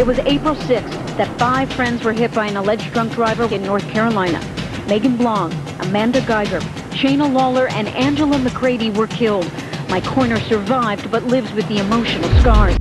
It was April 6th that 5 friends were hit by an alleged drunk driver in North Carolina. Megan Blong, Amanda Geiger, Shayna Lawler, and Angela McCready were killed. Mike Horner survived but lives with the emotional scars.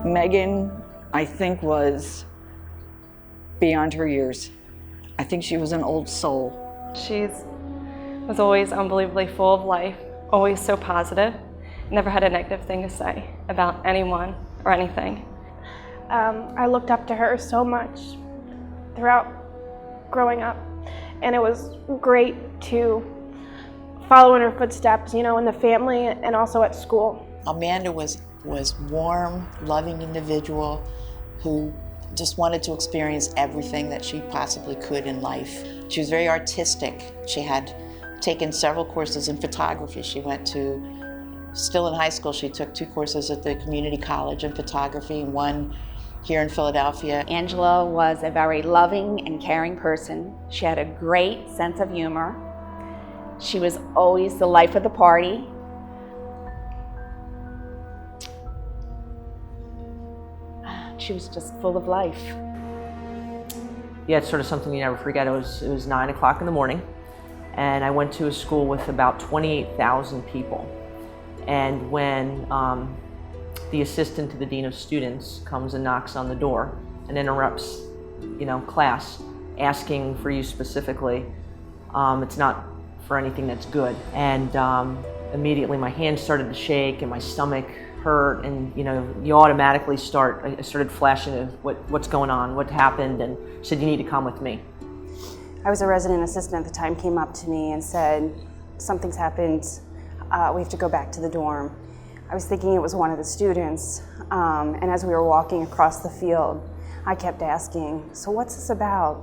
Megan, I think, was beyond her years. I think she was an old soul. She was always unbelievably full of life, always so positive, never had a negative thing to say about anyone or anything. I looked up to her so much throughout growing up, and it was great to follow in her footsteps, you know, in the family and also at school. Amanda was warm, loving individual who just wanted to experience everything that she possibly could in life. She was very artistic. She had taken several courses in photography. She went to, still in high school, she took 2 courses at the community college in photography and 1 here in Philadelphia. Angela was a very loving and caring person. She had a great sense of humor. She was always the life of the party. She was just full of life. Yeah, it's sort of something you never forget. It was 9 o'clock in the morning, and I went to a school with about 28,000 people. And when the assistant to the dean of students comes and knocks on the door and interrupts, class, asking for you specifically, it's not for anything that's good. And immediately my hands started to shake and my stomach hurt, and you automatically I started flashing of what's going on, what happened, and said, you need to come with me. I was a resident assistant at the time, came up to me and said, something's happened, we have to go back to the dorm. I was thinking it was one of the students, and as we were walking across the field, I kept asking, so what's this about?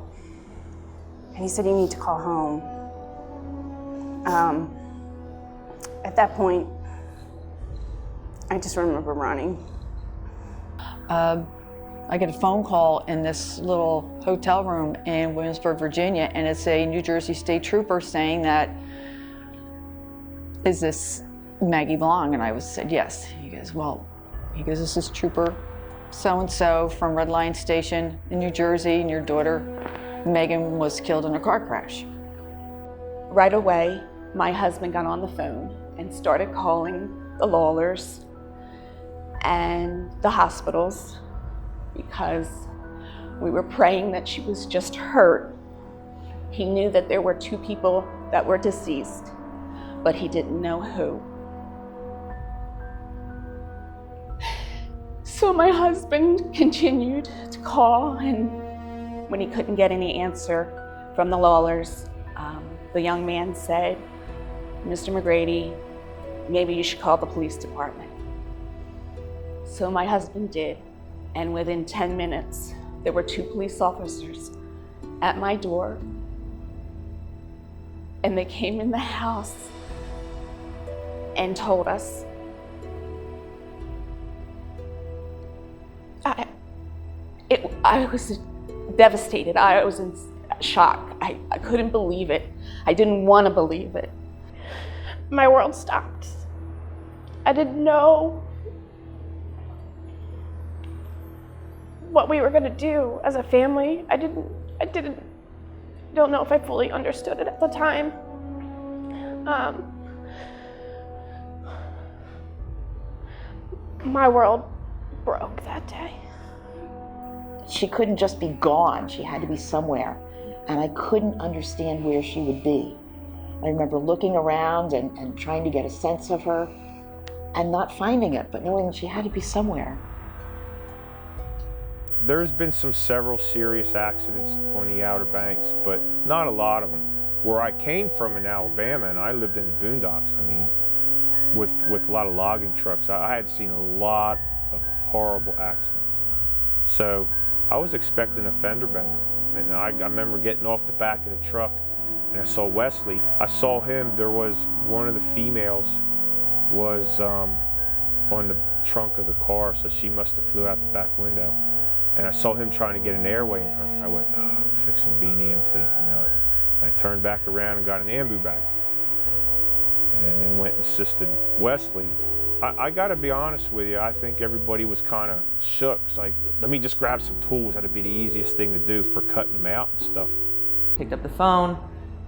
And he said, you need to call home. At that point, I just remember running. I get a phone call in this little hotel room in Williamsburg, Virginia, and it's a New Jersey State Trooper saying that, is this Maggie Blong? And I said, yes. He goes, this is Trooper so-and-so from Red Lion Station in New Jersey, and your daughter, Megan, was killed in a car crash. Right away, my husband got on the phone and started calling the Lawlers and the hospitals, because we were praying that she was just hurt. He knew that there were 2 people that were deceased, but he didn't know who. So my husband continued to call, and when he couldn't get any answer from the Lawlers, the young man said, Mr. McGrady, maybe you should call the police department. So my husband did, and within 10 minutes, there were 2 police officers at my door, and they came in the house and told us. I was devastated. I was in shock. I couldn't believe it. I didn't want to believe it. My world stopped. I didn't know what we were going to do as a family. I don't know if I fully understood it at the time. My world broke that day. She couldn't just be gone. She had to be somewhere. And I couldn't understand where she would be. I remember looking around and trying to get a sense of her and not finding it, but knowing that she had to be somewhere. There's been several serious accidents on the Outer Banks, but not a lot of them. Where I came from in Alabama, and I lived in the boondocks, with a lot of logging trucks, I had seen a lot of horrible accidents. So I was expecting a fender bender. And I remember getting off the back of the truck and I saw Wesley. I saw him, there was one of the females was on the trunk of the car, so she must have flew out the back window. And I saw him trying to get an airway in her. I went, oh, I'm fixing to be an EMT, I know it. And I turned back around and got an ambu bag. And then went and assisted Wesley. I gotta be honest with you, I think everybody was kind of shook. It's like, let me just grab some tools. That'd be the easiest thing to do for cutting them out and stuff. Picked up the phone,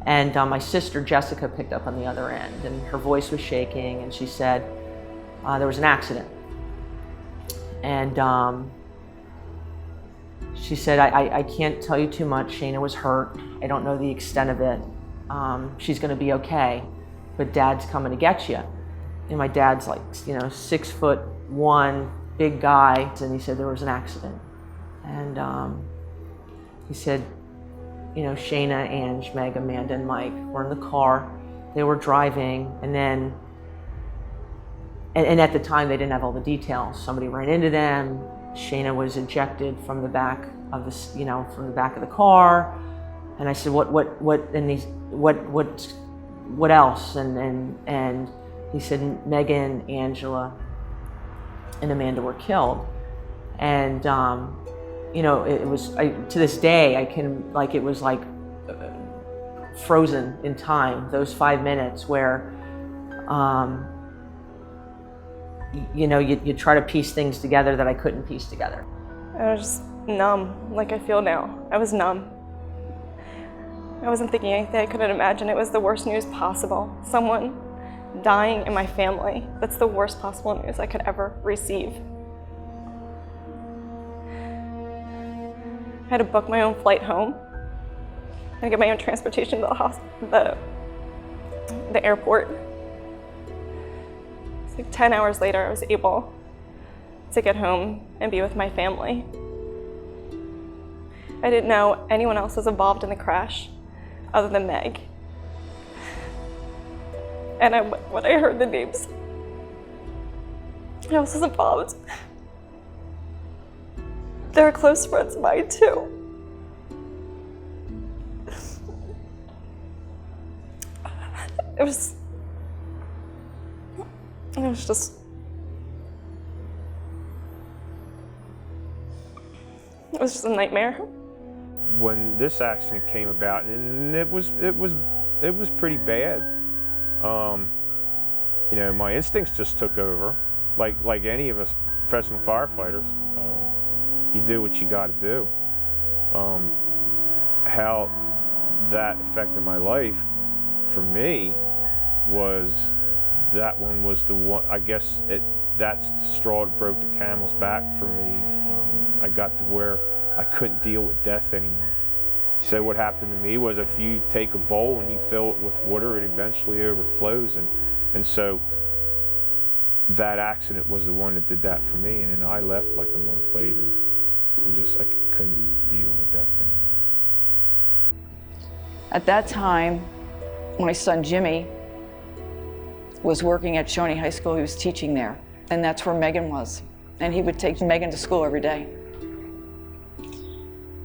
and my sister Jessica picked up on the other end, and her voice was shaking, and she said, there was an accident. And she said, I can't tell you too much. Shayna was hurt. I don't know the extent of it. She's gonna be okay, but Dad's coming to get you. And my dad's like, 6'1", big guy, and he said there was an accident. And he said, Shayna, Ange, Meg, Amanda, and Mike were in the car. They were driving, and then, and at the time they didn't have all the details. Somebody ran into them. Shayna was ejected from the back of the, from the back of the car. And I said, what else? And he said, Megan, Angela, and Amanda were killed. And, it was, to this day, it was like frozen in time, those 5 minutes where, you try to piece things together that I couldn't piece together. I was just numb, like I feel now. I was numb. I wasn't thinking anything I couldn't imagine. It was the worst news possible. Someone dying in my family. That's the worst possible news I could ever receive. I had to book my own flight home. I had to get my own transportation to the airport. It's like 10 hours later, I was able to get home and be with my family. I didn't know anyone else was involved in the crash other than Meg. And when I heard the names, I was involved. They're close friends of mine too. It was just, it was just a nightmare. When this accident came about, and it was pretty bad. My instincts just took over, like any of us professional firefighters. You do what you got to do. How that affected my life, for me, was that one was the one. I guess that's the straw that broke the camel's back for me. I got to where I couldn't deal with death anymore. So what happened to me was, if you take a bowl and you fill it with water, it eventually overflows, and so that accident was the one that did that for me. And then I left like a month later, and I couldn't deal with death anymore. At that time, my son Jimmy was working at Shawnee High School. He was teaching there, and that's where Megan was. And he would take Megan to school every day.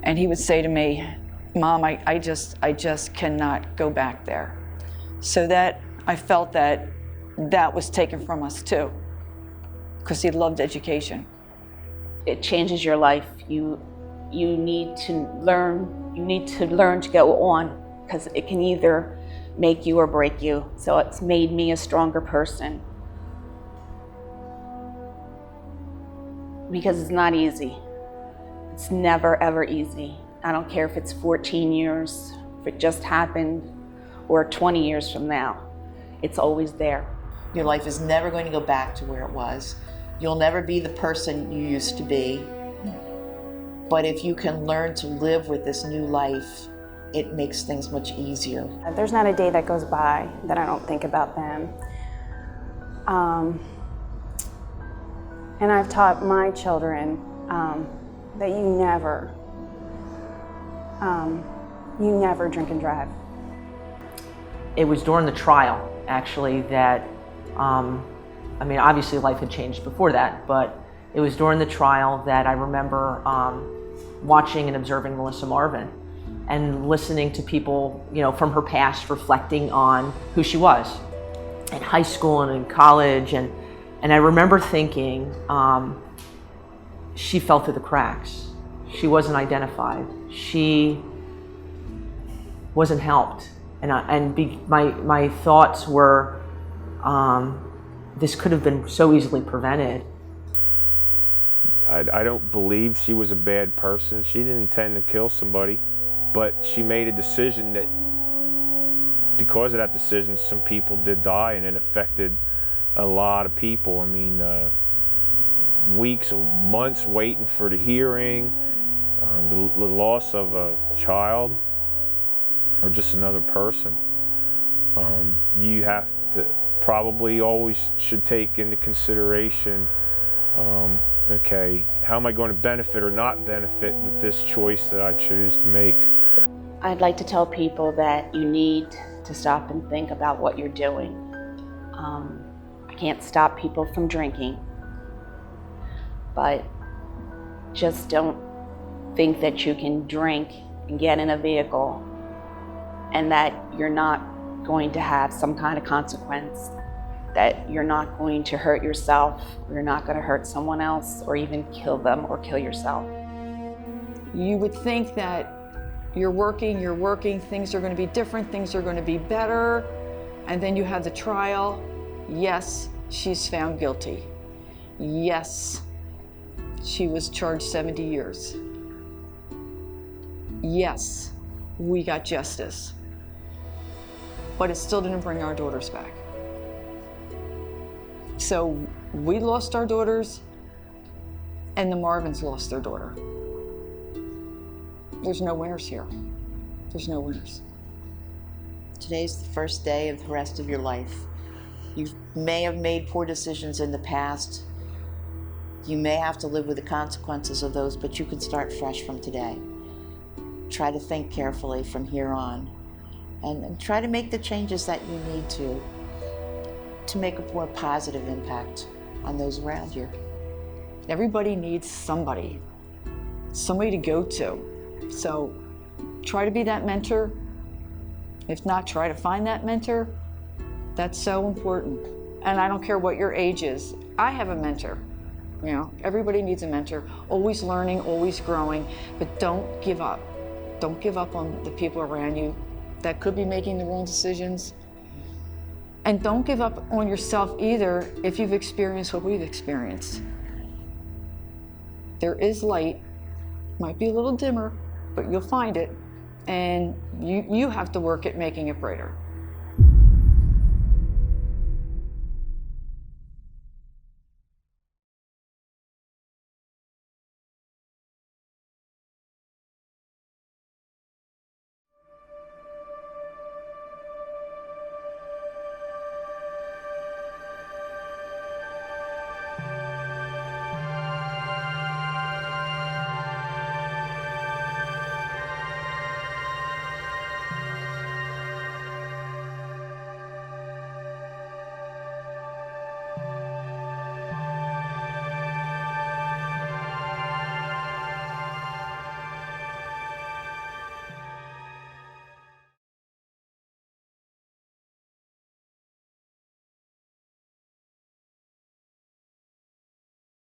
And he would say to me, Mom, I just cannot go back there. So that I felt that was taken from us too, because he loved education. It changes your life. You need to learn. You need to learn to go on, because it can either make you or break you. So it's made me a stronger person. Because it's not easy. It's never, ever easy. I don't care if it's 14 years, if it just happened, or 20 years from now. It's always there. Your life is never going to go back to where it was. You'll never be the person you used to be. But if you can learn to live with this new life, it makes things much easier. There's not a day that goes by that I don't think about them. And I've taught my children that you never drink and drive. It was during the trial, actually, that, obviously life had changed before that, but it was during the trial that I remember watching and observing Melissa Marvin. and listening to people, you know, from her past reflecting on who she was in high school and in college. And I remember thinking, she fell through the cracks. She wasn't identified. She wasn't helped. My thoughts were, this could have been so easily prevented. I don't believe she was a bad person. She didn't intend to kill somebody, but she made a decision that, because of that decision, some people did die, and it affected a lot of people. I mean, weeks or months waiting for the hearing, the loss of a child or just another person. You have to probably always should take into consideration, okay, how am I going to benefit or not benefit with this choice that I choose to make? I'd like to tell people that you need to stop and think about what you're doing. I can't stop people from drinking, but just don't think that you can drink and get in a vehicle and that you're not going to have some kind of consequence, that you're not going to hurt yourself, or you're not going to hurt someone else, or even kill them or kill yourself. You would think that you're working, things are going to be different, things are going to be better, and then you have the trial. Yes, she's found guilty. Yes, she was charged 70 years. Yes, we got justice. But it still didn't bring our daughters back. So we lost our daughters, and the Marvins lost their daughter. There's no winners here. There's no winners. Today's the first day of the rest of your life. You may have made poor decisions in the past. You may have to live with the consequences of those, but you can start fresh from today. Try to think carefully from here on, and try to make the changes that you need to make a more positive impact on those around you. Everybody needs somebody to go to. So try to be that mentor. If not, try to find that mentor. That's so important. And I don't care what your age is. I have a mentor. You know, everybody needs a mentor. Always learning, always growing, but don't give up. Don't give up on the people around you that could be making the wrong decisions. And don't give up on yourself either if you've experienced what we've experienced. There is light. Might be a little dimmer, but you'll find it. And you have to work at making it brighter.